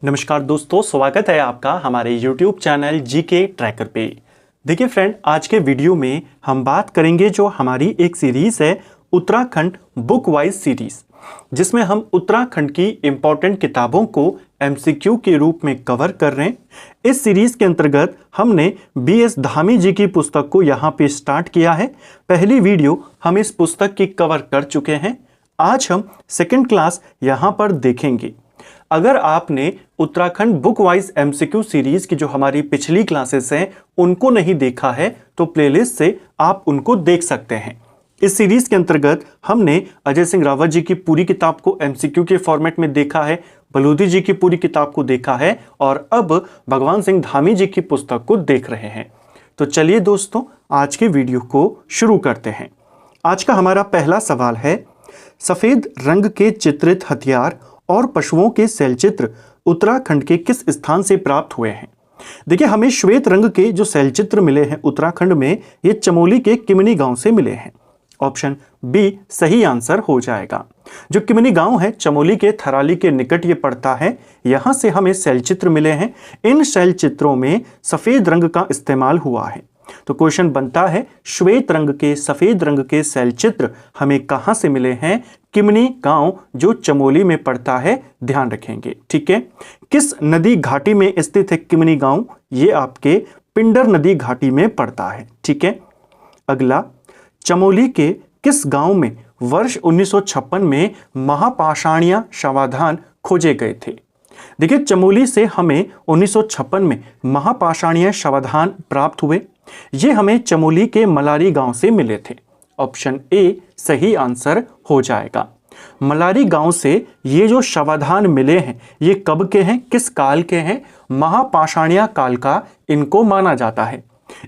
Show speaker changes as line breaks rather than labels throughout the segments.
नमस्कार दोस्तों, स्वागत है आपका हमारे YouTube चैनल जीके ट्रैकर पे। देखिए फ्रेंड, आज के वीडियो में हम बात करेंगे जो हमारी एक सीरीज है उत्तराखंड बुक वाइज सीरीज, जिसमें हम उत्तराखंड की इम्पोर्टेंट किताबों को MCQ के रूप में कवर कर रहे हैं। इस सीरीज के अंतर्गत हमने BS धामी जी की पुस्तक को यहाँ पे स्टार्ट किया है। पहली वीडियो हम इस पुस्तक की कवर कर चुके हैं। आज हम सेकेंड क्लास यहाँ पर देखेंगे। अगर आपने Uttarakhand book wise MCQ series की जो हमारी पिछली क्लासेस हैं उनको नहीं देखा है तो प्लेलिस्ट से आप उनको देख सकते हैं। इस सीरीज के अंतर्गत हमने अजय सिंह रावत जी की पूरी किताब को MCQ के फॉर्मेट में देखा है, बलूदी जी की पूरी किताब को देखा है और अब भगवान सिंह धामी जी की पुस्तक को देख रहे हैं। तो चलिए दोस्तों, आज के वीडियो को शुरू करते हैं। आज का हमारा पहला सवाल है, सफेद रंग के चित्रित हथियार और पशुओं के शैलचित्र उत्तराखंड के किस स्थान से प्राप्त हुए हैं? देखिए, हमें श्वेत रंग के जो शैलचित्र मिले हैं उत्तराखंड में, ये चमोली के किमनी गांव से मिले हैं। ऑप्शन बी सही आंसर हो जाएगा। जो किमनी गांव है चमोली के थराली के निकट ये पड़ता है। यहां से हमें शैलचित्र मिले हैं। इन शैलचित्रों में सफेद रंग का इस्तेमाल हुआ है। तो क्वेश्चन बनता है, श्वेत रंग के सफेद रंग के शैलचित्र हमें कहां से मिले हैं? किमनी गांव जो चमोली में पड़ता है, ध्यान रखेंगे। ठीक है, किस नदी घाटी में स्थित है किमनी गांव? ये आपके पिंडर नदी घाटी में पड़ता है। ठीक है, अगला, चमोली के किस गांव में वर्ष 1956 में महापाषाणीय शवाधान खोजे गए थे? देखिए, चमोली से हमें 1956 में महापाषाणीय शवाधान प्राप्त हुए। ये हमें चमोली के मलारी गांव से मिले थे। ऑप्शन ए सही आंसर हो जाएगा। मलारी गांव से ये जो शवाधान मिले हैं ये कब के हैं, किस काल के हैं? महापाषाणीय काल का इनको माना जाता है।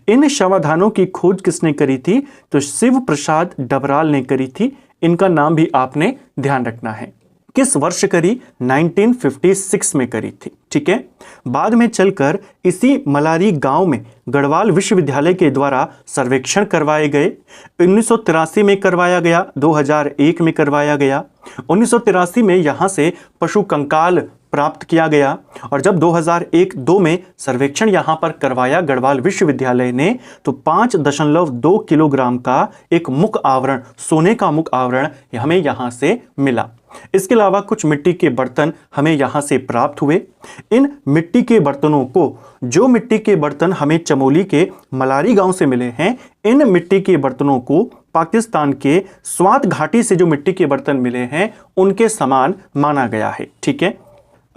इन शवाधानों की खोज किसने करी थी? तो शिव प्रसाद डबराल ने करी थी। इनका नाम भी आपने ध्यान रखना है। किस वर्ष करी? 1956 में करी थी। ठीक है, बाद में चलकर इसी मलारी गांव में गढ़वाल विश्वविद्यालय के द्वारा सर्वेक्षण करवाए गए। 1983 में करवाया गया, 2001 में करवाया गया। 1983 में यहां से पशु कंकाल प्राप्त किया गया और जब 2001-2 में सर्वेक्षण यहां पर करवाया गढ़वाल विश्वविद्यालय ने, तो 5.2 किलोग्राम का एक मुख आवरण, सोने का मुख आवरण हमें यहां से मिला। इसके अलावा कुछ मिट्टी के बर्तन हमें यहां से प्राप्त हुए। इन मिट्टी के बर्तनों को, जो मिट्टी के बर्तन हमें चमोली के मलारी गांव से मिले हैं, इन मिट्टी के बर्तनों को पाकिस्तान के स्वात घाटी से जो मिट्टी के बर्तन मिले हैं उनके समान माना गया है। ठीक है,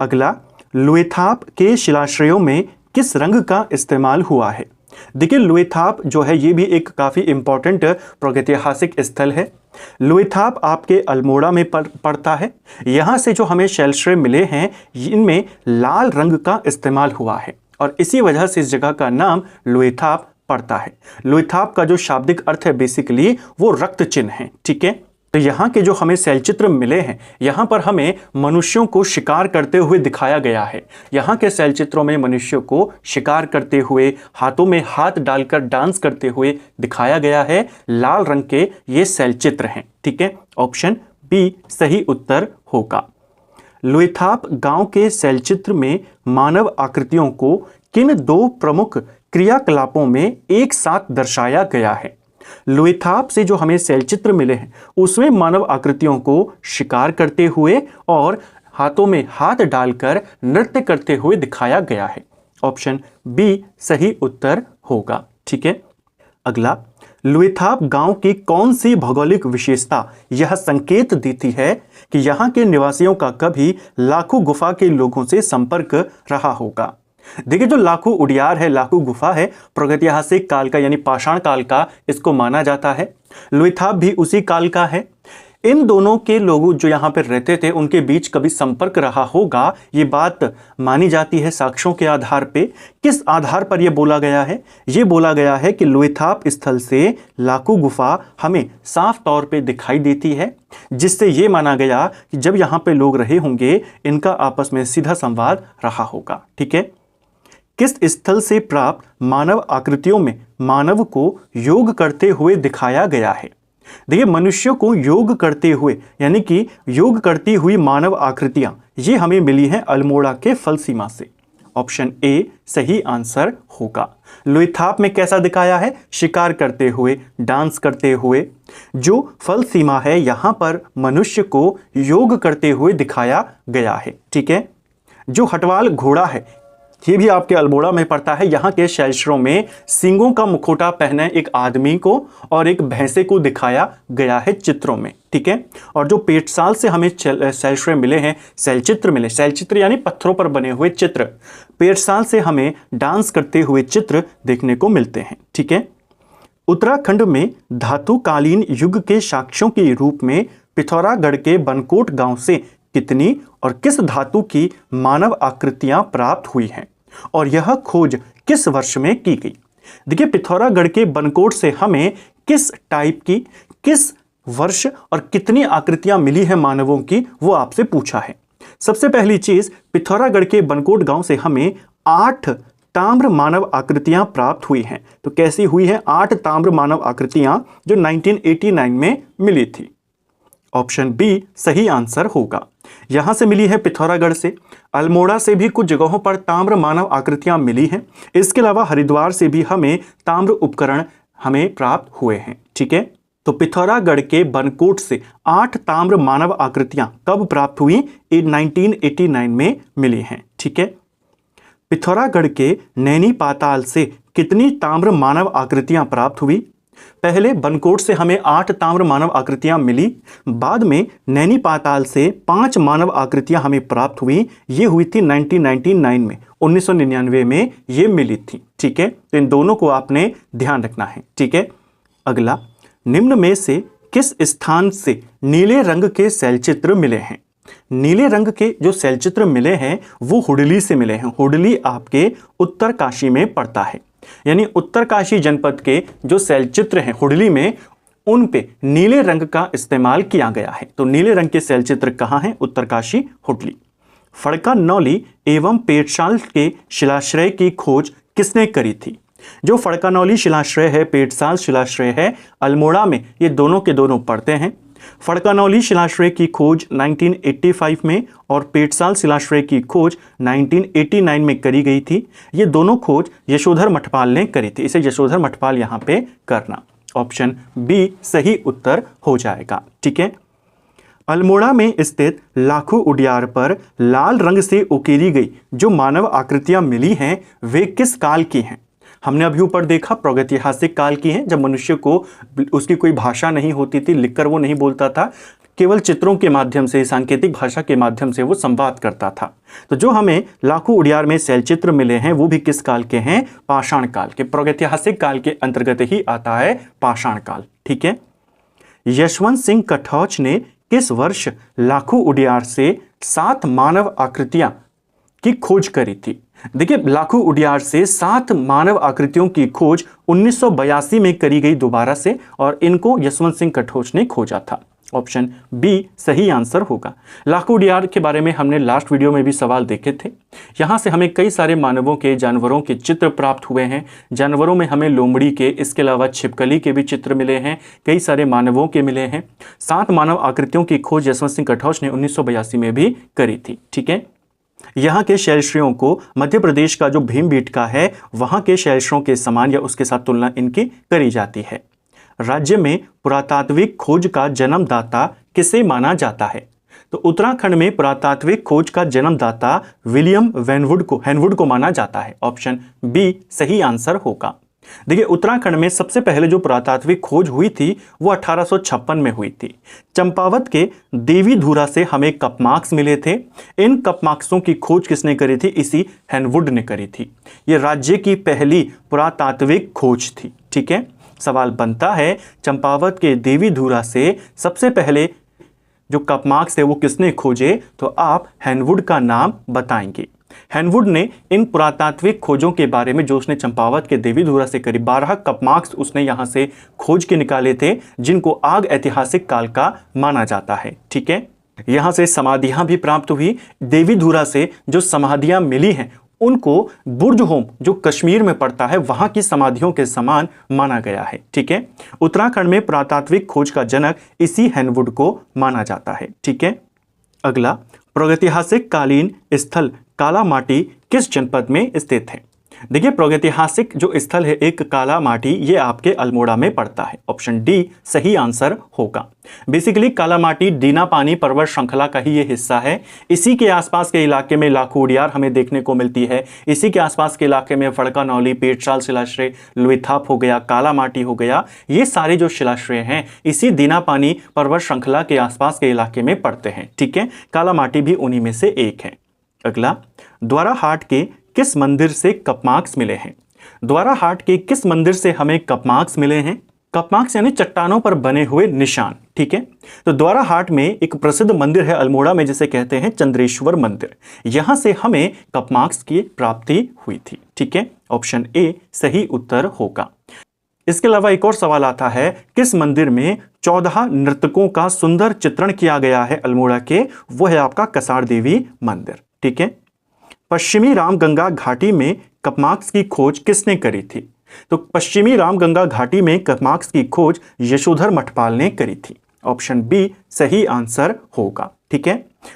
अगला, लुएथाप के शिलाश्रयों में किस रंग का इस्तेमाल हुआ है? देखिए, लुएथाप जो है ये भी एक काफ़ी इंपॉर्टेंट प्रागैतिहासिक स्थल है। लुएथाप आपके अल्मोड़ा में पड़ता है। यहाँ से जो हमें शैलश्रय मिले हैं इनमें लाल रंग का इस्तेमाल हुआ है और इसी वजह से इस जगह का नाम लुएथाप पड़ता है। लुएथाप का जो शाब्दिक अर्थ है बेसिकली वो रक्त चिन्ह है। ठीक है, तो यहाँ के जो हमें शैलचित्र मिले हैं यहाँ पर हमें मनुष्यों को शिकार करते हुए दिखाया गया है। यहाँ के शैलचित्रों में मनुष्यों को शिकार करते हुए, हाथों में हाथ डालकर डांस करते हुए दिखाया गया है। लाल रंग के ये शैलचित्र हैं। ठीक है, ऑप्शन बी सही उत्तर होगा। लुएथाप गांव के शैलचित्र में मानव आकृतियों को किन दो प्रमुख क्रियाकलापों में एक साथ दर्शाया गया है? लुएथाप से जो हमें शैलचित्र मिले हैं उसमें मानव आकृतियों को शिकार करते हुए और हाथों में हाथ डालकर नृत्य करते हुए दिखाया गया है। ऑप्शन बी सही उत्तर होगा। ठीक है, अगला, लुएथाप गांव की कौन सी भौगोलिक विशेषता यह संकेत देती है कि यहाँ के निवासियों का कभी लाखू गुफा के लोगों से संपर्क रहा होगा? देखिए, जो लाखू उडियार है, लाखू गुफा है, प्रागैतिहासिक काल का यानी पाषाण काल का इसको माना जाता है। लुएथाप भी उसी काल का है। इन दोनों के लोग जो यहाँ पर रहते थे उनके बीच कभी संपर्क रहा होगा, ये बात मानी जाती है साक्ष्यों के आधार पे। किस आधार पर यह बोला गया है? ये बोला गया है कि लुएथाप स्थल से लाखू गुफा हमें साफ तौर पे दिखाई देती है, जिससे ये माना गया कि जब यहाँ पे लोग रहे होंगे इनका आपस में सीधा संवाद रहा होगा। ठीक है, किस स्थल से प्राप्त मानव आकृतियों में मानव को योग करते हुए दिखाया गया है? देखिए, मनुष्य को योग करते हुए यानी कि योग करती हुई मानव आकृतियां ये हमें मिली है अल्मोड़ा के फलसीमा से। ऑप्शन ए सही आंसर होगा। लुइथाप में कैसा दिखाया है? शिकार करते हुए, डांस करते हुए। जो फलसीमा है यहां पर मनुष्य को योग करते हुए दिखाया गया है। ठीक है। जो हटवाल घोड़ा है ये भी आपके अल्मोड़ा में पड़ता है। यहाँ के शेल्शरों में सींगों का मुखौटा पहने एक आदमी को और एक भैंसे को दिखाया गया है चित्रों में। ठीक है। और जो पेटसाल से हमें शेल्शरे मिले हैं, शैलचित्र मिले, शैलचित्र यानी पत्थरों पर बने हुए चित्र, पेटसाल से हमें डांस करते हुए चित्र देखने को मिलते हैं। ठीक है। उत्तराखंड में धातुकालीन युग के साक्ष्यों के रूप में पिथौरागढ़ के बनकोट गांव से कितनी और किस धातु की मानव आकृतियां प्राप्त हुई हैं और यह खोज किस वर्ष में की गई? देखिए, पिथौरागढ़ के बनकोट से हमें किस टाइप की, किस वर्ष और कितनी आकृतियां मिली है मानवों की, वो आपसे पूछा है। सबसे पहली चीज, पिथौरागढ़ के बनकोट गांव से हमें 8 ताम्र मानव आकृतियां प्राप्त हुई हैं। तो कैसी हुई है? 8 ताम्र मानव आकृतियां जो 1989 में मिली थी। ऑप्शन बी सही आंसर होगा। यहां से मिली है पिथौरागढ़ से। अल्मोड़ा से भी कुछ जगहों पर ताम्र मानव आकृतियां मिली हैं। इसके अलावा हरिद्वार से भी हमें ताम्र उपकरण हमें प्राप्त हुए हैं। ठीक है। तो पिथौरागढ़ के बनकोट से 8 ताम्र मानव आकृतियां कब प्राप्त हुई? 1989 में मिली हैं। ठीक है। पिथौरागढ़ के नैनी पाताल से कितनी ताम्र मानव आकृतियां प्राप्त हुई? पहले बनकोट से हमें 8 ताम्र मानव आकृतियां मिली, बाद में नैनी पाताल से 5 मानव आकृतियां हमें प्राप्त हुई। ये हुई थी 1999 में, 1999 में ये मिली थी। ठीक है। तो इन दोनों को आपने ध्यान रखना है। ठीक है। अगला, निम्न में से किस स्थान से नीले रंग के शैलचित्र मिले हैं? नीले रंग के जो शैलचित्र मिले हैं वो हुडली से मिले हैं। हुडली आपके उत्तरकाशी में पड़ता है, यानी उत्तरकाशी जनपद के जो शैलचित्र हैं हुडली में, उन पे नीले रंग का इस्तेमाल किया गया है। तो नीले रंग के शैलचित्र कहाँ हैं? उत्तरकाशी, हुडली। फड़कानौली एवं पेटसाल के शिलाश्रय की खोज किसने करी थी? जो फड़कानौली शिलाश्रय है, पेटसाल शिलाश्रय है, अल्मोड़ा में ये दोनों के दोनों पड़ते हैं। फड़कानौली शिलाश्रय की खोज 1985 में और पेटसाल शिलाश्रय की खोज 1989 में करी गई थी। ये दोनों खोज यशोधर मठपाल ने करी थी। इसे यशोधर मठपाल यहाँ पे करना। ऑप्शन बी सही उत्तर हो जाएगा। ठीक है। अल्मोड़ा में स्थित लाखू उडियार पर लाल रंग से उकेरी गई जो मानव आकृतियां मिली हैं वे किस काल की हैं? हमने अभी ऊपर देखा प्रागैतिहासिक काल की है, जब मनुष्य को उसकी कोई भाषा नहीं होती थी, लिखकर वो नहीं बोलता था, केवल चित्रों के माध्यम से, सांकेतिक भाषा के माध्यम से वो संवाद करता था। तो जो हमें लाखू उडियार में शैलचित्र मिले हैं वो भी किस काल के हैं? पाषाण काल के। प्रागैतिहासिक काल के अंतर्गत ही आता है पाषाण काल। ठीक है। यशवंत सिंह कटौच ने किस वर्ष लाखू उडियार से 7 मानव आकृतियां की खोज करी थी? देखिए, लाखू उडियार से 7 मानव आकृतियों की खोज 1982 में करी गई दोबारा से, और इनको यशवंत सिंह कटौच ने खोजा था। ऑप्शन बी सही आंसर होगा। लाखू उडियार के बारे में हमने लास्ट वीडियो में भी सवाल देखे थे। यहाँ से हमें कई सारे मानवों के, जानवरों के चित्र प्राप्त हुए हैं। जानवरों में हमें लोमड़ी के, इसके अलावा छिपकली के भी चित्र मिले हैं, कई सारे मानवों के मिले हैं। 7 मानव आकृतियों की खोज यशवंत सिंह कटौच ने 1982 में भी करी थी। ठीक है। यहाँ के शैलश्रियों को मध्य प्रदेश का जो भीमबेटका है वहाँ के शैलश्रियों के समान या उसके साथ तुलना इनकी करी जाती है। राज्य में पुरातात्विक खोज का जन्मदाता किसे माना जाता है? तो उत्तराखंड में पुरातात्विक खोज का जन्मदाता विलियम हैनवुड को माना जाता है। ऑप्शन बी सही आंसर होगा। देखिए, उत्तराखंड में सबसे पहले जो पुरातात्विक खोज हुई थी वो 1856 में हुई थी। चंपावत के देवी धुरा से हमें कपमार्क्स मिले थे। इन कपमार्क्सों की खोज किसने करी थी? इसी हैनवुड ने करी थी। ये राज्य की पहली पुरातात्विक खोज थी। ठीक है। सवाल बनता है, चंपावत के देवी धुरा से सबसे पहले जो कपमार्क्स थे वो किसने खोजे? तो आप हैनवुड का नाम बताएंगे। हैनवुड ने इन पुरातात्विक खोजों के बारे में, जो उसने चंपावत के देवी धुरा से करीब 12 कपमार्क्स उसने यहाँ से खोज के निकाले थे, जिनको आग ऐतिहासिक काल का माना जाता है। ठीक है। यहाँ से समाधियाँ भी प्राप्त हुई। देवी धुरा से जो समाधियाँ मिली हैं उनको बुर्ज होम, जो कश्मीर में पड़ता है, वहाँ की समाधियों के समान माना गया है। ठीक है। उत्तराखंड में पुरातात्विक खोज का जनक इसी हैनवुड को माना जाता है। ठीक है। अगला, प्रागैतिहासिक कालीन स्थल कालामाटी किस जनपद में स्थित है? देखिए, प्रागैतिहासिक जो स्थल है एक कालामाटी, ये आपके अल्मोड़ा में पड़ता है। ऑप्शन डी सही आंसर होगा। बेसिकली कालामाटी दीनापानी पर्वत श्रृंखला का ही ये हिस्सा है। इसी के आसपास के इलाके में लाखो उडियार हमें देखने को मिलती है। इसी के आसपास के इलाके में फड़का नौली, पेटशाल शिलाश्रय, लुइथाप हो गया, कालामाटी हो गया, ये सारे जो शिलाश्रय हैं इसी दीनापानी पर्वत श्रृंखला के आसपास के इलाके में पड़ते हैं। ठीक है, कालामाटी भी उन्हीं में से एक है। अगला, द्वाराहाट के किस मंदिर से कपमार्क्स मिले हैं? द्वाराहाट के किस मंदिर से हमें कपमार्क्स मिले हैं? कपमार्क्स यानी चट्टानों पर बने हुए निशान। ठीक है, तो द्वाराहाट में एक प्रसिद्ध मंदिर है अल्मोड़ा में जिसे कहते हैं चंद्रेश्वर मंदिर। यहां से हमें कपमार्क्स की प्राप्ति हुई थी। ठीक है, ऑप्शन ए सही उत्तर होगा। इसके अलावा एक और सवाल आता है, किस मंदिर में 14 नर्तकों का सुंदर चित्रण किया गया है अल्मोड़ा के? वो है आपका कसार देवी मंदिर। ठीक है, पश्चिमी रामगंगा घाटी में कपमार्क्स की खोज किसने करी थी? तो पश्चिमी रामगंगा घाटी में कपमार्क्स की खोज यशोधर मठपाल ने करी थी। ऑप्शन बी सही आंसर होगा। ठीक है,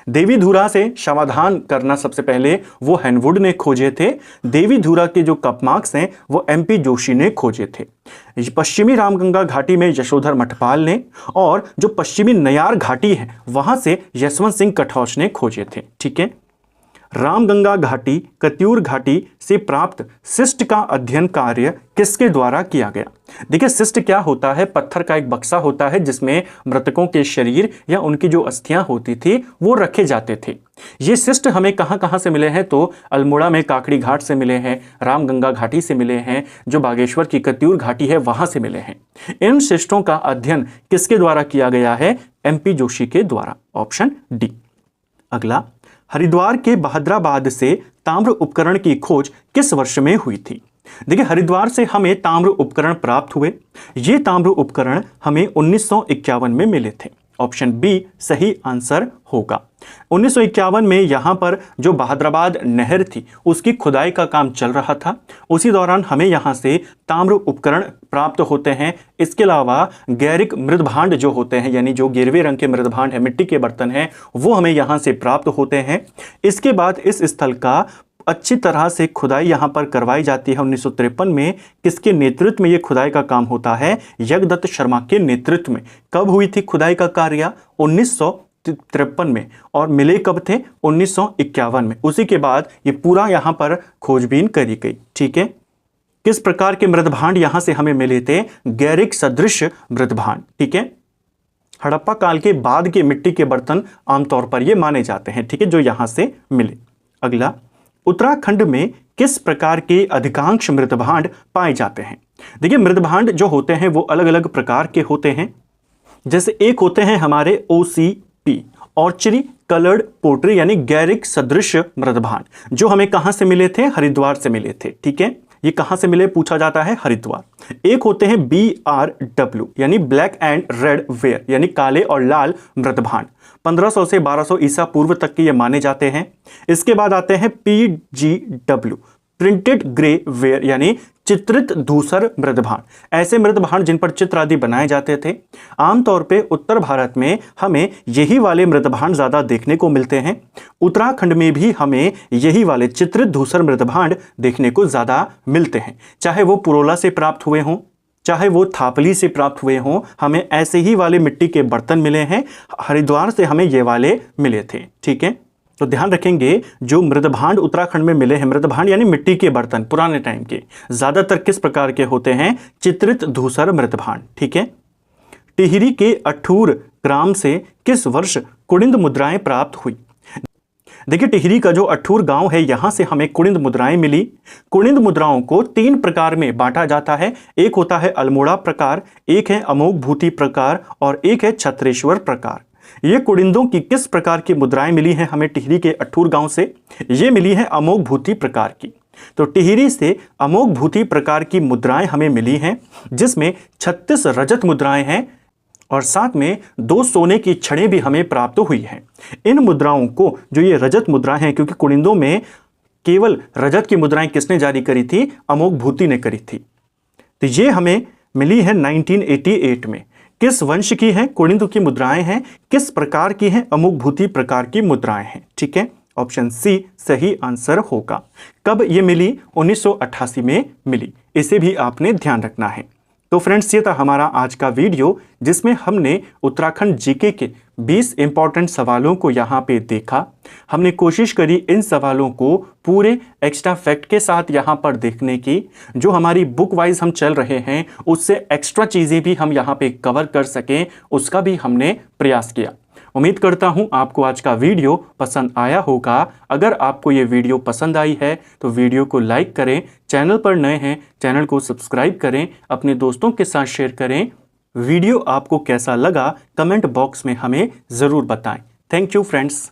देवीधुरा से समाधान करना सबसे पहले वो हैनवुड ने खोजे थे। देवीधुरा के जो कपमार्क्स हैं वो एमपी जोशी ने खोजे थे। पश्चिमी रामगंगा घाटी में यशोधर मठपाल ने, और जो पश्चिमी नयार घाटी है वहां से यशवंत सिंह कठौच ने खोजे थे। ठीक है, रामगंगा घाटी, कत्यूर घाटी से प्राप्त शिष्ट का अध्ययन कार्य किसके द्वारा किया गया? देखिए, शिष्ट क्या होता है? पत्थर का एक बक्सा होता है जिसमें मृतकों के शरीर या उनकी जो अस्थियां होती थी वो रखे जाते थे। ये शिष्ट हमें कहां कहां से मिले हैं? तो अल्मोड़ा में काकड़ी घाट से मिले हैं, रामगंगा घाटी से मिले हैं, जो बागेश्वर की कत्यूर घाटी है वहां से मिले हैं। इन शिष्टों का अध्ययन किसके द्वारा किया गया है? एमपी जोशी के द्वारा। Option D. अगला, हरिद्वार के बहादुराबाद से ताम्र उपकरण की खोज किस वर्ष में हुई थी? देखिए, हरिद्वार से हमें ताम्र उपकरण प्राप्त हुए। ये ताम्र उपकरण हमें 1951 में मिले थे। ऑप्शन बी सही आंसर होगा। 1951 में यहाँ पर जो बहादुराबाद नहर थी उसकी खुदाई का काम चल रहा था। उसी दौरान हमें यहाँ से ताम्र उपकरण प्राप्त होते हैं। इसके अलावा गैरिक मृदभांड जो होते हैं, यानी जो गिरवे रंग के मृदभांड है, मिट्टी के बर्तन हैं, वो हमें यहाँ से प्राप्त होते हैं। इसके बाद इस स्थल का अच्छी तरह से खुदाई यहाँ पर करवाई जाती है 1953 में। किसके नेतृत्व में ये खुदाई का काम होता है? यज्ञदत्त शर्मा के नेतृत्व में। कब हुई थी खुदाई का कार्य? 1953 में। और मिले कब थे? 1951 में। उसी के बाद ये पूरा यहाँ पर खोजबीन करी गई। ठीक है, किस प्रकार के मृदभांड यहाँ से हमें मिले थे? गैरिक सदृश मृदभांड। ठीक है, हड़प्पा काल के बाद के मिट्टी के बर्तन आमतौर पर ये माने जाते हैं। ठीक है, जो यहाँ से मिले। अगला, उत्तराखंड में किस प्रकार के अधिकांश मृदभांड पाए जाते हैं? देखिए, मृदभांड जो होते हैं वो अलग अलग प्रकार के होते हैं। जैसे एक होते हैं हमारे OCP, ऑर्चरी कलर्ड पोट्री, यानी गैरिक सदृश मृदभांड, जो हमें कहां से मिले थे? हरिद्वार से मिले थे। ठीक है, ये कहां से मिले पूछा जाता है? हरिद्वार। एक होते हैं BRW, यानी ब्लैक एंड रेड वेयर, यानी काले और लाल मृदभांड। 1500 से 1200 ईसा पूर्व तक के ये माने जाते हैं। इसके बाद आते हैं PGW, प्रिंटेड ग्रे वेयर, यानी चित्रित धूसर मृदभांड। ऐसे मृदभांड जिन पर चित्र आदि बनाए जाते थे। आमतौर पे उत्तर भारत में हमें यही वाले मृदभांड ज्यादा देखने को मिलते हैं। उत्तराखंड में भी हमें यही वाले चित्रित धूसर मृदभांड देखने को ज्यादा मिलते हैं। चाहे वो पुरोला से प्राप्त हुए हों, चाहे वो थापली से प्राप्त हुए हों, हमें ऐसे ही वाले मिट्टी के बर्तन मिले हैं। हरिद्वार से हमें ये वाले मिले थे। ठीक है, तो ध्यान रखेंगे, जो मृदभांड उत्तराखंड में मिले हैं, मृदभांड यानी मिट्टी के बर्तन पुराने टाइम के, ज्यादातर किस प्रकार के होते हैं? चित्रित धूसर मृदभांड। ठीक है, टिहरी के अठूर ग्राम से किस वर्ष कुड़िंद मुद्राएं प्राप्त हुई? देखिए, टिहरी का जो अठूर गांव है यहां से हमें कुड़िंद मुद्राएं मिली। कुड़िंद मुद्राओं को 3 प्रकार में बांटा जाता है। एक होता है अल्मोड़ा प्रकार, एक है अमोघ भूति प्रकार और एक है छत्रेश्वर प्रकार। ये कुड़िंदों की किस प्रकार की मुद्राएं मिली हैं हमें टिहरी के अठूर गांव से? ये मिली है अमोघ भूति प्रकार की। तो टिहरी से अमोघ भूति प्रकार की मुद्राएं हमें मिली हैं, जिसमें 36 रजत मुद्राएं हैं और साथ में 2 सोने की छड़ें भी हमें प्राप्त हुई हैं। इन मुद्राओं को, जो ये रजत मुद्राएं हैं, क्योंकि कुड़िंदों में केवल रजत की मुद्राएं किसने जारी करी थी? अमोघ भूति ने करी थी। तो ये हमें मिली है 1988 में। किस वंश की हैं कुनिंद की मुद्राएं हैं, किस प्रकार की हैं अमुक प्रकार की मुद्राएं हैं। ठीक है, ऑप्शन सी सही आंसर होगा। कब ये मिली? 1988 में मिली। इसे भी आपने ध्यान रखना है। तो फ्रेंड्स, ये था हमारा आज का वीडियो जिसमें हमने उत्तराखंड जीके के 20 इंपॉर्टेंट सवालों को यहाँ पे देखा। हमने कोशिश करी इन सवालों को पूरे एक्स्ट्रा फैक्ट के साथ यहाँ पर देखने की। जो हमारी बुक वाइज हम चल रहे हैं उससे एक्स्ट्रा चीज़ें भी हम यहाँ पे कवर कर सकें, उसका भी हमने प्रयास किया। उम्मीद करता हूं आपको आज का वीडियो पसंद आया होगा। अगर आपको ये वीडियो पसंद आई है तो वीडियो को लाइक करें, चैनल पर नए हैं चैनल को सब्सक्राइब करें, अपने दोस्तों के साथ शेयर करें। वीडियो आपको कैसा लगा कमेंट बॉक्स में हमें ज़रूर बताएं। Thank you friends.